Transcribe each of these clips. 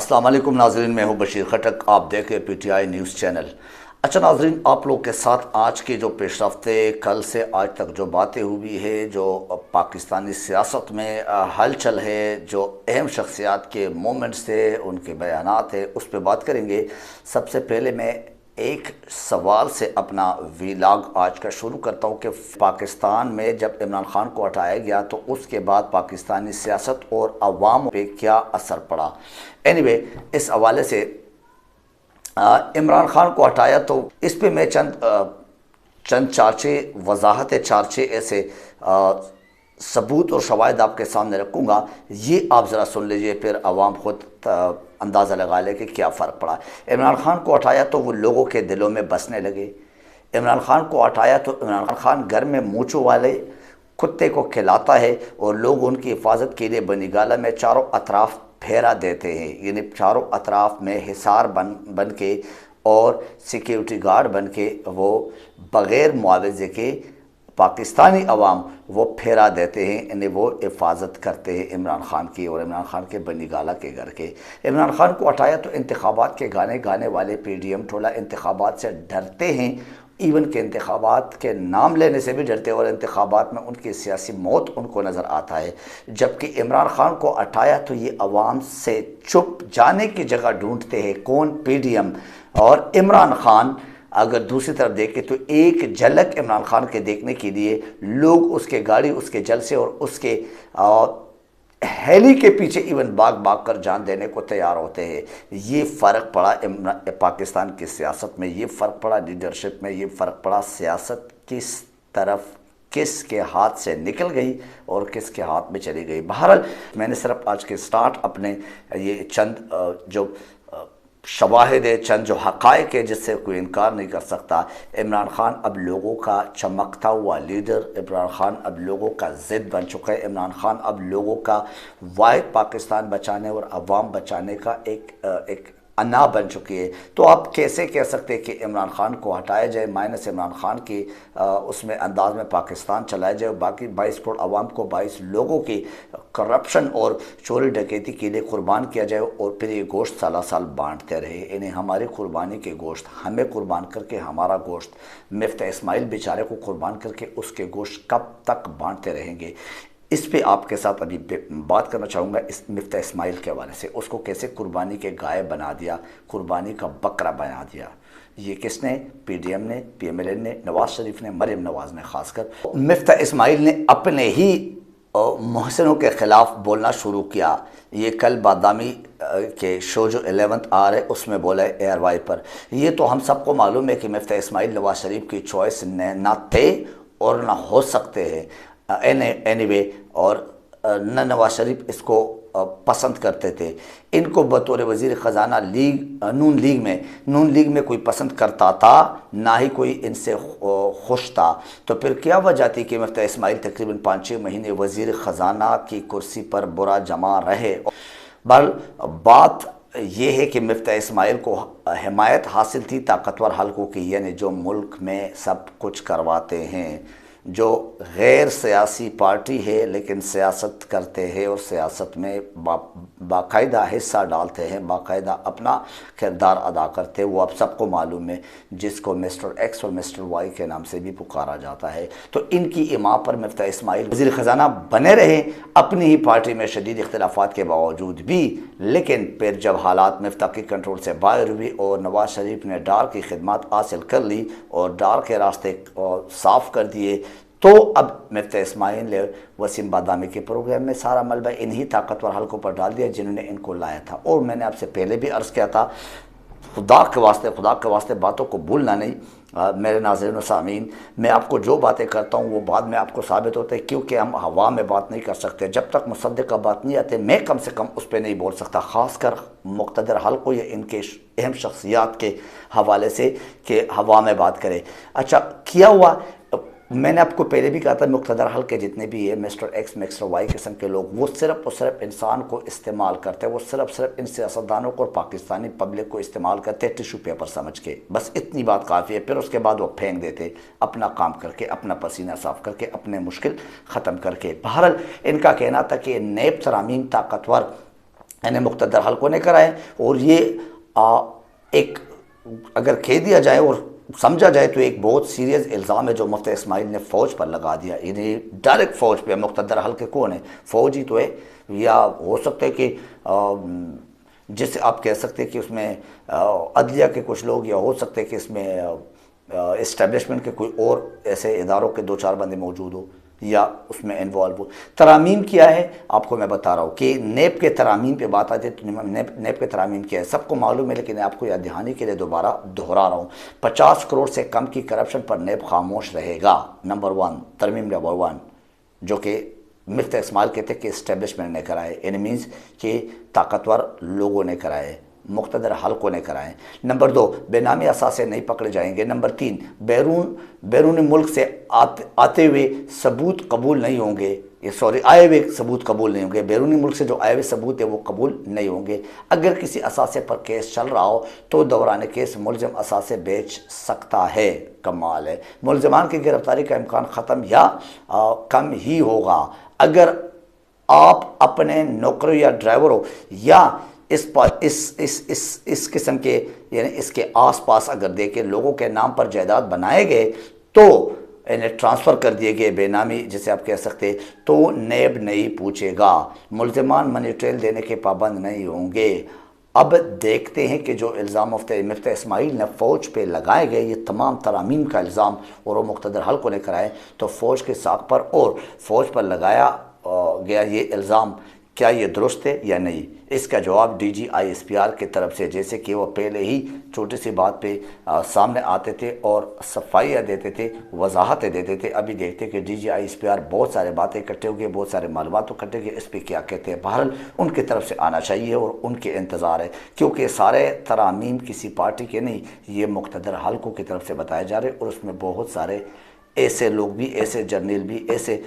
अस्सलाम वालेकुम नाजरीन, मैं हूं बशीर खटक। आप देख रहे पीटीआई न्यूज़ चैनल। अच्छा नाजरीन, आप लोग के साथ आज की जो पेशरफ्ते कल से आज तक जो बातें हुई है, जो पाकिस्तानी सियासत में हलचल है, जो अहम शख्सियात के मोमेंट्स थे, उनके बयानात है, उस पर बात करेंगे। सबसे पहले मैं एक सवाल से अपना वीलॉग आज का शुरू करता हूँ कि पाकिस्तान में जब इमरान खान को हटाया गया तो उसके बाद पाकिस्तानी सियासत और अवाम पे क्या असर पड़ा। एनीवे, इस हवाले से इमरान खान को हटाया तो इस पे मैं चंद चार्चे वजाहत चार्चे ऐसे सबूत और शवाहिद आपके सामने रखूँगा। ये आप ज़रा सुन लीजिए, फिर आवाम खुद अंदाज़ा लगा ले कि क्या फ़र्क पड़ा। इमरान खान को हटाया तो वो लोगों के दिलों में बसने लगे। इमरान खान को हटाया तो इमरान खान घर में मूँछों वाले कुत्ते को खिलाता है और लोग उनकी हिफाजत के लिए बनीगाला में चारों अतराफ़ फेरा देते हैं, यानी चारों अतराफ़ में हिसार बन के और सिक्योरिटी गार्ड बन के वो बग़ैर मुआवजे के पाकिस्तानी अवाम वो फेरा देते हैं, इन्हें वो हिफाजत करते हैं इमरान खान की और इमरान खान के बनीगाला के घर के। इमरान खान को हटाया तो इंतखाबात के गाने गाने वाले पीडीएम टोला इंतखाबात से डरते हैं, इवन के इंतखाबात के नाम लेने से भी डरते हैं और इंतखाबात में उनकी सियासी मौत उनको नज़र आता है। जबकि इमरान खान को हटाया तो ये अवाम से चुप जाने की जगह ढूंढते हैं। कौन? पीडीएम और इमरान खान। अगर दूसरी तरफ देखें तो एक झलक इमरान खान के देखने के लिए लोग उसके गाड़ी, उसके जलसे और उसके हेली के पीछे इवन भाग भाग कर जान देने को तैयार होते हैं। ये फ़र्क पड़ा पाकिस्तान की सियासत में, ये फ़र्क पड़ा लीडरशिप में, ये फ़र्क पड़ा सियासत किस तरफ किसके हाथ से निकल गई और किसके हाथ में चली गई। बहरहाल मैंने सिर्फ आज के स्टार्ट अपने ये चंद जो शवाहिद है, चंद जो हक़ाइक़ है जिससे कोई इनकार नहीं कर सकता। इमरान खान अब लोगों का चमकता हुआ लीडर, इमरान खान अब लोगों का ज़िद बन चुका है। इमरान खान अब लोगों का वाहिद पाकिस्तान बचाने और अवाम बचाने का एक अना बन चुकी है। तो आप कैसे कह सकते हैं कि इमरान खान को हटाया जाए, माइनस इमरान खान की उसमें अंदाज में पाकिस्तान चलाया जाए और बाकी 22 करोड़ अवाम को 22 लोगों की करप्शन और चोरी डकैती के लिए कुर्बान किया जाए और फिर ये गोश्त साल साल बांटते रहे। इन्हें हमारी कुर्बानी के गोश्त हमें कुर्बान करके हमारा गोश्त मिफ्ता इस्माइल बेचारे को कुर्बान करके उसके गोश्त कब तक बांटते रहेंगे। इस पे आपके साथ अभी बात करना चाहूँगा इस मिफ्ता इस्माइल के हवाले से। उसको कैसे कुर्बानी के गाय बना दिया, कुर्बानी का बकरा बना दिया। ये किसने? पीडीएम ने, पीएमएलएन ने, नवाज शरीफ ने, मरियम नवाज ने। खासकर मिफ्ता इस्माइल ने अपने ही मोहसिनों के ख़िलाफ़ बोलना शुरू किया। ये कल बादामी के शो जो 11th आवर है उसमें बोला है एयर वाइपर। ये तो हम सबको मालूम है कि मिफ्ता इस्माइल नवाज शरीफ की चॉइस ना थे और ना हो सकते हैं एनीवे और न नवाज शरीफ इसको पसंद करते थे। इनको बतौर वज़ीर ख़जाना नून लीग में कोई पसंद करता था, ना ही कोई इनसे खुश था। तो फिर क्या वजह थी कि मिफ्ता इस्माइल तकरीबन 5-6 महीने वज़ीर ख़जाना की कुर्सी पर बुरा जमा रहे। बल बात यह है कि मिफ्ता इस्माइल को हिमायत हासिल थी ताकतवर हल्कों की, यानी जो मुल्क में सब कुछ करवाते हैं, जो गैर सियासी पार्टी है लेकिन सियासत करते हैं और सियासत में बाकायदा हिस्सा डालते हैं, बाकायदा अपना किरदार अदा करते हैं। वो अब सबको मालूम है, जिसको मिस्टर एक्स और मिस्टर वाई के नाम से भी पुकारा जाता है। तो इनकी इमाम पर मिफ्ता इस्माइल वज़ीर ख़जाना बने रहे अपनी ही पार्टी में शदीद इख्तिलाफ़ात के बावजूद भी। लेकिन फिर जब हालात मिफ्ता की कंट्रोल से बाहर हुई और नवाज शरीफ ने डार की खिदमत हासिल कर ली और डार के रास्ते साफ़ कर दिए, तो अब मिफ्ता इस्माइल ने वसीम बादामी के प्रोग्राम में सारा मलबा इन्हीं ताकतवर हल्कों पर डाल दिया जिन्होंने इनको लाया था। और मैंने आपसे पहले भी अर्ज़ किया था, खुदा के वास्ते बातों को भूलना नहीं। मेरे नाज़रीन और सामीन, मैं आपको जो बातें करता हूँ वो बाद में आपको साबित होते हैं, क्योंकि हम हवा में बात नहीं कर सकते। जब तक मुसद्दिक़ का बात नहीं आते, मैं कम से कम उस पर नहीं बोल सकता, ख़ासकर मुक़्तदर हल्कों या इनके अहम शख्सियात के हवाले से कि हवा में बात करें। अच्छा, किया हुआ मैंने आपको पहले भी कहा था, मुक़्तदर हल्के जितने भी है, मिस्टर एक्स मिस्टर वाई किस्म के लोग, वो सिर्फ और सिर्फ इंसान को इस्तेमाल करते हैं। वो सिर्फ इन सियासतदानों को और पाकिस्तानी पब्लिक को इस्तेमाल करते हैं टिशू पेपर समझ के। बस इतनी बात काफ़ी है। फिर उसके बाद वो फेंक देते अपना काम करके, अपना पसीना साफ करके, अपने मुश्किल ख़त्म करके। बहरहाल इनका कहना था कि नेब तरामीम ताकतवर इन्हें मुक़्तदर हल्कों ने कराए। और ये एक अगर कह दिया जाए और समझा जाए तो एक बहुत सीरियस इल्ज़ाम है जो मुफ्ती इस्माइल ने फ़ौज पर लगा दिया। इन्हें डायरेक्ट फ़ौज पे, मुक़्तदर हल्के कौन है? फ़ौज ही तो है। या हो सकता है कि जिसे आप कह सकते हैं कि उसमें अदलिया के कुछ लोग, या हो सकते हैं कि इसमें इस्टेब्लिशमेंट के कोई और ऐसे इदारों के दो चार बंदे मौजूद हो या उसमें इन्वॉल्व हो। तरामीम क्या है आपको मैं बता रहा हूँ कि नेब के तरामीम पे बात आती है तो नेब के तरामीम क्या है सबको मालूम है, लेकिन आपको याद दहानी के लिए दोबारा दोहरा रहा हूँ। 50 करोड़ से कम की करप्शन पर नेब खामोश रहेगा। नंबर 1, तरमीम नंबर 1, जो कि मुफ्ती इस्माइल कहते हैं कि इस्टेब्लिशमेंट ने कराए, इन मीन्स कि ताकतवर लोगों ने कराए, मुक़्तदर हल्कों ने कराए। नंबर 2, बेनामी असासे नहीं पकड़े जाएंगे। नंबर 3, बैरून मुल्क से आते हुए सबूत कबूल नहीं होंगे, ये सॉरी आए हुए सबूत कबूल नहीं होंगे। बैरूनी मुल्क से जो आए हुए सबूत है वो कबूल नहीं होंगे। अगर किसी असासे पर केस चल रहा हो तो दौरान केस मुलजिम असासे बेच सकता है। कमाल है। मुलजमान की गिरफ्तारी का इम्कान ख़त्म या कम ही होगा अगर आप अपने नौकरों या ड्राइवरों या इस किस्म के, यानी इसके आसपास अगर देखें लोगों के नाम पर जायदाद बनाए गए तो इन्हें ट्रांसफ़र कर दिए गए बेनामी, जिसे आप कह सकते, तो नेब नहीं पूछेगा। मुल्ज़िमान मनी ट्रेल देने के पाबंद नहीं होंगे। अब देखते हैं कि जो इल्ज़ाम मुफ्ती इस्माइल ने फ़ौज पे लगाए गए, ये तमाम तरामीम का इल्ज़ाम और वो मुक़्तदर हल्कों ने कराए, तो फ़ौज के साख पर और फ़ौज पर लगाया गया ये इल्ज़ाम क्या ये दुरुस्त है या नहीं? इसका जवाब DG ISPR की तरफ से, जैसे कि वो पहले ही छोटी सी बात पे सामने आते थे और सफाइयाँ देते थे, वजाहतें देते थे। अभी देखते कि DG ISPR बहुत सारे बातें इकट्ठे हो गए, बहुत सारे मालूमात इकट्ठे हो गए, इस पर क्या कहते हैं। बहरहाल उनकी तरफ से आना चाहिए और उनके इंतज़ार है, क्योंकि सारे तरामीम किसी पार्टी के नहीं, ये मुक़्तदर हल्कों की तरफ से बताए जा रहे और उसमें बहुत सारे ऐसे लोग भी, ऐसे जर्नल भी, ऐसे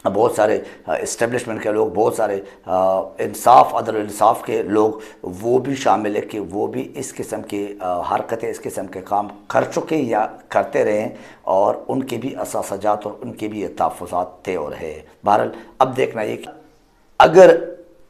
बहुत सारे इस्टेब्लिशमेंट के लोग, बहुत सारे इंसाफ अदल इंसाफ के लोग, वो भी शामिल है कि वो भी इस किस्म की हरकतें, इस किस्म के काम कर चुके या करते रहें और उनके भी असासजात और उनके भी तहफ़्फ़ुज़ात थे और है। बहरहाल अब देखना ये कि अगर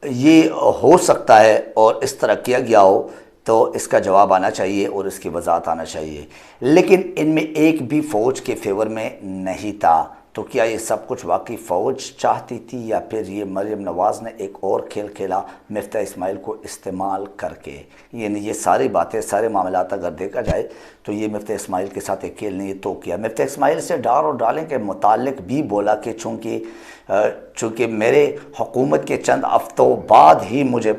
ये हो सकता है और इस तरह किया गया हो तो इसका जवाब आना चाहिए और इसकी वजाहत आना चाहिए। लेकिन इनमें एक भी फ़ौज के फेवर में नहीं था। तो क्या ये सब कुछ वाकई फ़ौज चाहती थी या फिर ये मरियम नवाज़ ने एक और खेल खेला मुफ्ती इस्माइल को इस्तेमाल करके? यानी ये सारी बातें, सारे मामलात अगर देखा जाए तो ये मुफ्ती इस्माइल के साथ एक खेल नहीं तो किया। मुफ्ती इस्माइल से डार और डालें के मुतालिक भी बोला कि चूँकि मेरे हुकूमत के चंद हफ्तों बाद ही मुझे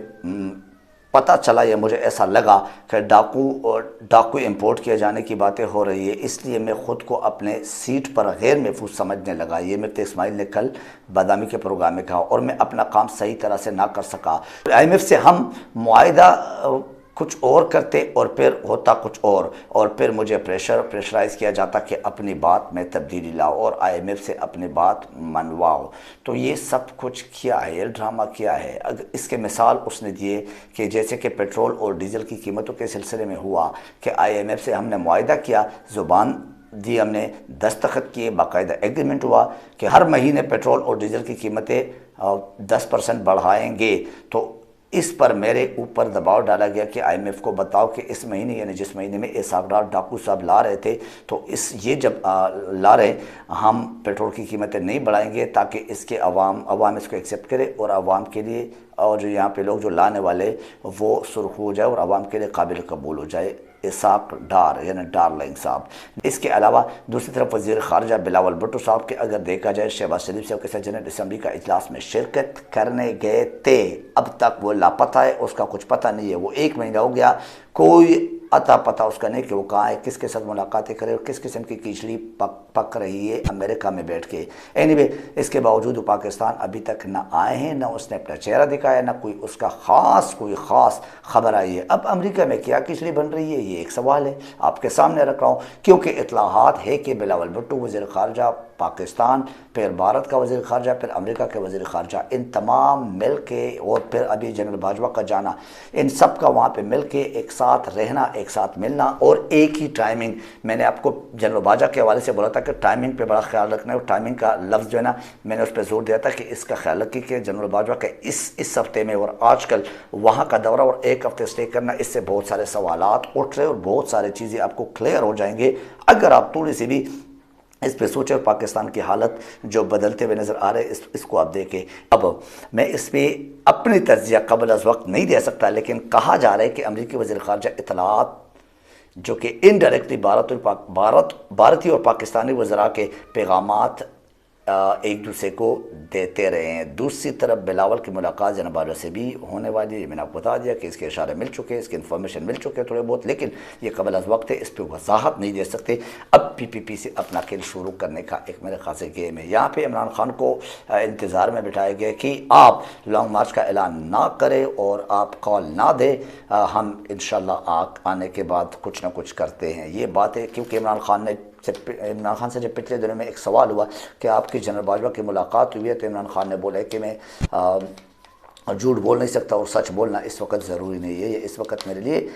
पता चला या मुझे ऐसा लगा कि डाकू इंपोर्ट किए जाने की बातें हो रही है, इसलिए मैं ख़ुद को अपने सीट पर गैर महफूज समझने लगा। ये मुफ्ती इस्माइल ने कल बादामी के प्रोग्राम में कहा और मैं अपना काम सही तरह से ना कर सका। IMF से हम मुआहिदा कुछ और करते और फिर होता कुछ और फिर मुझे प्रेशराइज़ किया जाता कि अपनी बात में तब्दीली लाओ और IMF से अपनी बात मनवाओ। तो ये सब कुछ क्या है, ये ड्रामा क्या है? अगर इसके मिसाल उसने दिए कि जैसे कि पेट्रोल और डीजल की कीमतों के सिलसिले में हुआ कि IMF से हमने मुआहिदा किया, ज़ुबान दी, हमने दस्तखत किए, बाकायदा एग्रीमेंट हुआ कि हर महीने पेट्रोल और डीजल की कीमतें 10% बढ़ाएंगे। तो इस पर मेरे ऊपर दबाव डाला गया कि IMF को बताओ कि इस महीने, यानी जिस महीने में इसाकदार डाकू साहब ला रहे थे, तो ये जब ला रहे, हम पेट्रोल की कीमतें नहीं बढ़ाएंगे ताकि इसके अवाम इसको एक्सेप्ट करे और अवाम के लिए, और जो यहाँ पे लोग जो लाने वाले वो सुरखू हो जाए और अवाम के लिए काबिल कबूल हो जाए। इसाक डार यानी डार्लिंग साहब। इसके अलावा दूसरी तरफ वज़ीर ख़ारजा बिलावल भुट्टो साहब के अगर देखा जाए, शहबाज शरीफ साहब के साथ जनरल असम्बली का इजलास में शिरकत करने गए थे, अब तक वो लापता है, उसका कुछ पता नहीं है। वो 1 महीना हो गया, कोई अता पता उसका नहीं कि वो कहाँ है, किसके साथ मुलाकातें करे और किस किस्म की खिचड़ी पक रही है अमेरिका में बैठ के। एनीवे, इसके बावजूद वो पाकिस्तान अभी तक ना आए हैं, ना उसने अपना चेहरा दिखाया, ना कोई उसका कोई ख़ास खबर आई है। अब अमेरिका में क्या खिचड़ी बन रही है, ये एक सवाल है, आपके सामने रख रहा हूँ, क्योंकि इत्तलाहात है कि बिलावल भुट्टो वज़ीर ख़ारजा पाकिस्तान, फिर भारत का वज़ीर ख़ारजा, फिर अमेरिका के वज़ीर ख़ारजा, इन तमाम मिल के, और फिर अभी जनरल बाजवा का जाना, इन सब का वहाँ पे मिल के एक साथ रहना, एक साथ मिलना और एक ही टाइमिंग। मैंने आपको जनरल बाजवा के हवाले से बोला था कि टाइमिंग पे बड़ा ख्याल रखना है, और टाइमिंग का लफ्ज़ जो है ना, मैंने उस पर जोर दिया था कि इसका ख्याल रखिए कि जनरल बाजवा के इस हफ्ते में और आजकल वहाँ का दौरा और एक हफ्ते स्टे करना, इससे बहुत सारे सवालात उठ रहे और बहुत सारी चीज़ें आपको क्लियर हो जाएंगे अगर आप थोड़ी सी भी इस पे सोचे। और पाकिस्तान की हालत जो बदलते हुए नज़र आ रहे हैं, इसको आप देखें। अब मैं इस पर अपनी तज्जिया कबल अज़ वक्त नहीं दे सकता, लेकिन कहा जा रहा है कि अमरीकी वज़ीर ख़ारजा इत्तलाआत जो कि इनडायरेक्टली भारतीय और पाकिस्तानी वज़रा के पैगामात एक दूसरे को देते रहे हैं। दूसरी तरफ बिलावल की मुलाकात जनाब बाजवा से भी होने वाली है। मैंने आपको बता दिया कि इसके इशारे मिल चुके हैं, इसकी इन्फॉर्मेशन मिल चुके हैं थोड़े बहुत, लेकिन ये कबल अज़ वक्त है, इस पर वजाहत नहीं दे सकते। अब PPP से अपना खेल शुरू करने का एक मेरे ख़ास गेम है। यहाँ पे इमरान खान को इंतज़ार में बिठाया गया कि आप लॉन्ग मार्च का ऐलान ना करें और आप कॉल ना दें, हम इंशाल्लाह आने के बाद कुछ ना कुछ करते हैं। ये बात है क्योंकि इमरान खान से जब पिछले दिनों में एक सवाल हुआ कि आपकी जनरल बाजवा की मुलाकात हुई है, तो इमरान खान ने बोला कि मैं झूठ बोल नहीं सकता और सच बोलना इस वक्त ज़रूरी नहीं है। ये इस वक्त मेरे लिए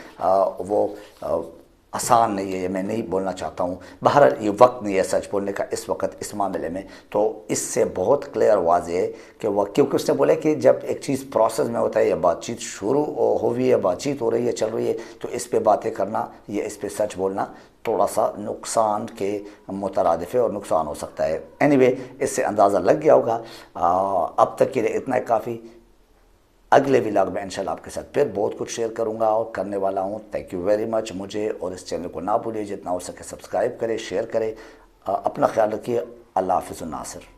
आसान नहीं है, मैं नहीं बोलना चाहता हूँ। बहरहाल ये वक्त नहीं है सच बोलने का इस वक्त इस मामले में। तो इससे बहुत क्लियर वाज़ेह है कि वह, क्योंकि उसने बोला कि जब एक चीज़ प्रोसेस में होता है या बातचीत शुरू हो रही है, बातचीत हो रही है, चल रही है, तो इस पे बातें करना या इस पे सच बोलना थोड़ा सा नुकसान के मुतरादिफ है और नुकसान हो सकता है। एनीवे, इससे अंदाज़ा लग गया होगा। अब तक के लिए इतना काफ़ी। अगले व्लॉग में इंशाल्लाह आपके साथ फिर बहुत कुछ शेयर करूंगा और करने वाला हूं। Thank you very much. मुझे और इस चैनल को ना भूलिए, जितना हो सके सब्सक्राइब करें, शेयर करें। अपना ख्याल रखिए। अल्लाह हाफ़िज़ नासिर।